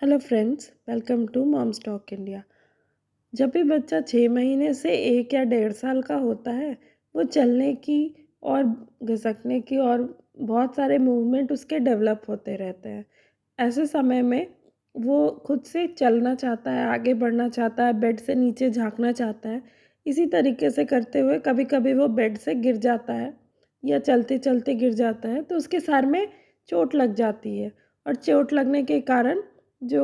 Hello friends, welcome to Moms Talk India. जब भी बच्चा 6 महीने से 1 या 1.5 साल का होता है, वो चलने की और घिसकने की और बहुत सारे मूवमेंट उसके डेवलप होते रहते हैं। ऐसे समय में वो खुद से चलना चाहता है, आगे बढ़ना चाहता है, बेड से नीचे झाँकना चाहता है। इसी तरीके से करते हुए कभी-कभी वो बेड से गिर जाता है या चलते-चलते गिर जाता है, तो उसके सर में चोट लग जाती है और चोट लगने के कारण जो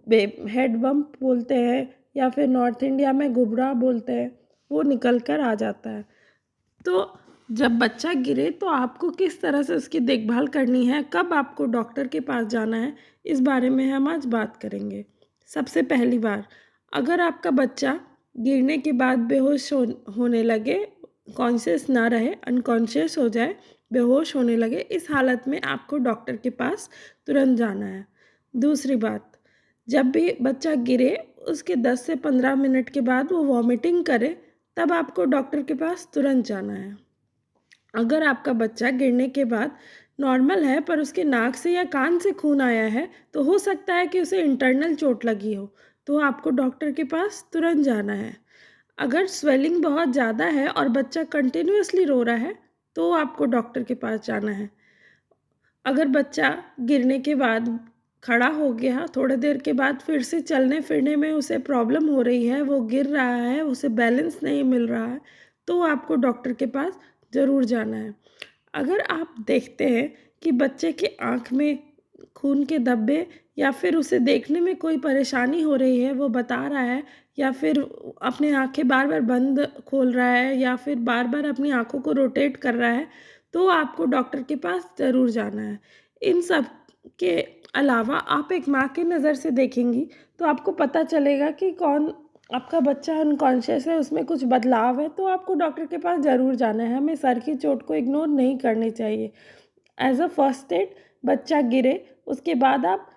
बे हेड बम्प बोलते हैं या फिर नॉर्थ इंडिया में घुबड़ा बोलते हैं, वो निकल कर आ जाता है। तो जब बच्चा गिरे तो आपको किस तरह से उसकी देखभाल करनी है, कब आपको डॉक्टर के पास जाना है, इस बारे में हम आज बात करेंगे। सबसे पहली बार, अगर आपका बच्चा गिरने के बाद बेहोश होने लगे, कॉन्शियस ना रहे, अनकॉन्शियस हो जाए, बेहोश होने लगे, इस हालत में आपको डॉक्टर के पास तुरंत जाना है। दूसरी बात, जब भी बच्चा गिरे उसके 10 से 15 मिनट के बाद वो वॉमिटिंग करे, तब आपको डॉक्टर के पास तुरंत जाना है। अगर आपका बच्चा गिरने के बाद नॉर्मल है पर उसके नाक से या कान से खून आया है, तो हो सकता है कि उसे इंटरनल चोट लगी हो, तो आपको डॉक्टर के पास तुरंत जाना है। अगर स्वेलिंग बहुत ज़्यादा है और बच्चा कंटिन्यूअसली रो रहा है, तो आपको डॉक्टर के पास जाना है। अगर बच्चा गिरने के बाद खड़ा हो गया, थोड़ी देर के बाद फिर से चलने-फिरने में उसे प्रॉब्लम हो रही है, वो गिर रहा है, उसे बैलेंस नहीं मिल रहा है, तो आपको डॉक्टर के पास ज़रूर जाना है। अगर आप देखते हैं कि बच्चे के आँख में खून के धब्बे या फिर उसे देखने में कोई परेशानी हो रही है, वो बता रहा है या फिर अपनी आँखें बार-बार बंद खोल रहा है या फिर बार-बार अपनी आँखों को रोटेट कर रहा है, तो आपको डॉक्टर के पास ज़रूर जाना है। इन सब के अलावा आप एक माँ की नज़र से देखेंगी, तो आपको पता चलेगा कि कौन आपका बच्चा अनकॉन्शियस है, उसमें कुछ बदलाव है, तो आपको डॉक्टर के पास ज़रूर जाना है। हमें सर की चोट को इग्नोर नहीं करनी चाहिए। एज़ अ फर्स्ट एड बच्चा गिरे, उसके बाद आप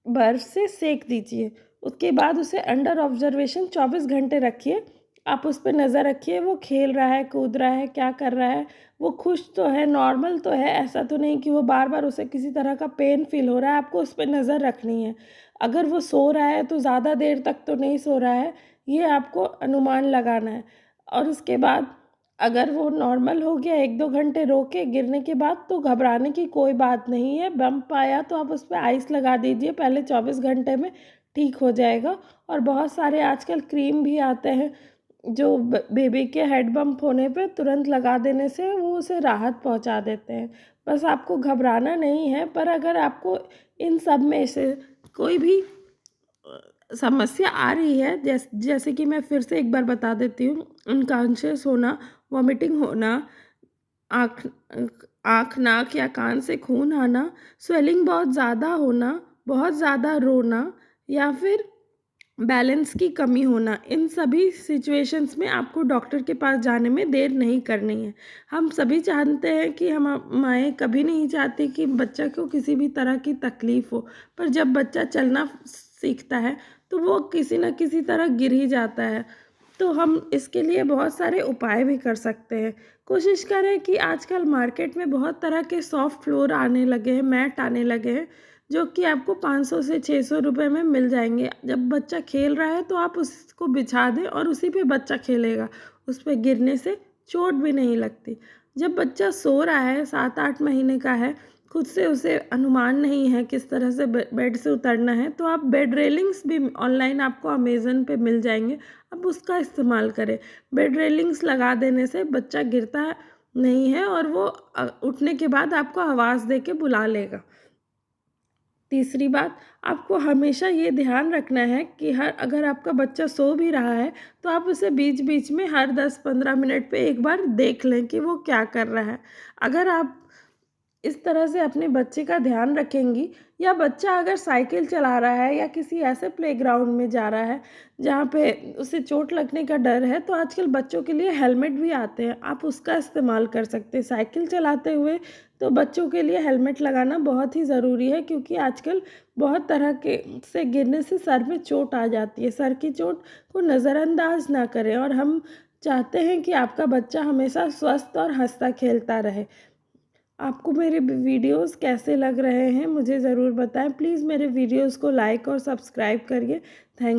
बर्फ़ से सेंक दीजिए। उसके बाद उसे अंडर ऑब्ज़र्वेशन 24 घंटे रखिए। आप उस पे नज़र रखिए, वो खेल रहा है, कूद रहा है, क्या कर रहा है, वो खुश तो है, नॉर्मल तो है, ऐसा तो नहीं कि वो बार-बार उसे किसी तरह का पेन फ़ील हो रहा है, आपको उस पे नज़र रखनी है। अगर वो सो रहा है, तो ज़्यादा देर तक तो नहीं सो रहा है, ये आपको अनुमान लगाना है। और उसके बाद अगर वो नॉर्मल हो गया 1-2 घंटे रो के गिरने के बाद, तो घबराने की कोई बात नहीं है। बम्प आया तो आप उस पे आइस लगा दीजिए, पहले 24 घंटे में ठीक हो जाएगा। और बहुत सारे आजकल क्रीम भी आते हैं, जो बेबी के हेड बम्प होने पे तुरंत लगा देने से वो उसे राहत पहुँचा देते हैं। बस आपको घबराना नहीं है, पर अगर आपको इन सब में से कोई भी समस्या आ रही है, जैसे कि मैं फिर से एक बार बता देती हूँ, अनकॉन्शियस होना, वॉमिटिंग होना, आँख आँख, नाक या कान से खून आना, स्वेलिंग बहुत ज़्यादा होना, बहुत ज़्यादा रोना या फिर बैलेंस की कमी होना, इन सभी सिचुएशंस में आपको डॉक्टर के पास जाने में देर नहीं करनी है। हम सभी जानते हैं कि हम माएँ कभी नहीं चाहती कि बच्चा को किसी भी तरह की तकलीफ़ हो, पर जब बच्चा चलना सीखता है, तो वो किसी न किसी तरह गिर ही जाता है। तो हम इसके लिए बहुत सारे उपाय भी कर सकते हैं। कोशिश करें कि आजकल मार्केट में बहुत तरह के सॉफ्ट फ्लोर आने लगे हैं, मैट आने लगे हैं, जो कि आपको 500 से 600 रुपए में मिल जाएँगे। जब बच्चा खेल रहा है तो आप उसको बिछा दें और उसी पे बच्चा खेलेगा। उस पे गिरने से चोट भी नहीं लगती। जब बच्चा सो रहा है, 7-8 महीने का है, खुद से उसे अनुमान नहीं है किस तरह से बेड से उतरना है, तो आप बेड रेलिंग्स भी ऑनलाइन आपको अमेज़न पे मिल जाएँगे, आप उसका इस्तेमाल करें। बेड रेलिंग्स लगा देने से बच्चा गिरता नहीं है और वो उठने के बाद आपको आवाज़ दे के बुला लेगा। तीसरी बात, आपको हमेशा ये ध्यान रखना है कि अगर आपका बच्चा सो भी रहा है, तो आप उसे बीच-बीच में हर 10-15 मिनट पे एक बार देख लें कि वो क्या कर रहा है। अगर आप इस तरह से अपने बच्चे का ध्यान रखेंगी, या बच्चा अगर साइकिल चला रहा है या किसी ऐसे प्लेग्राउंड में जा रहा है जहाँ पे उसे चोट लगने का डर है, तो आजकल बच्चों के लिए हेलमेट भी आते हैं, आप उसका इस्तेमाल कर सकते हैं। साइकिल चलाते हुए तो बच्चों के लिए हेलमेट लगाना बहुत ही ज़रूरी है, क्योंकि आजकल बहुत तरह के से गिरने से सर में चोट आ जाती है। सर की चोट को नज़रअंदाज ना करें, और हम चाहते हैं कि आपका बच्चा हमेशा स्वस्थ और हँसता खेलता रहे। आपको मेरे वीडियोस कैसे लग रहे हैं मुझे ज़रूर बताएं। प्लीज़ मेरे वीडियोस को लाइक और सब्सक्राइब करिए। थैंक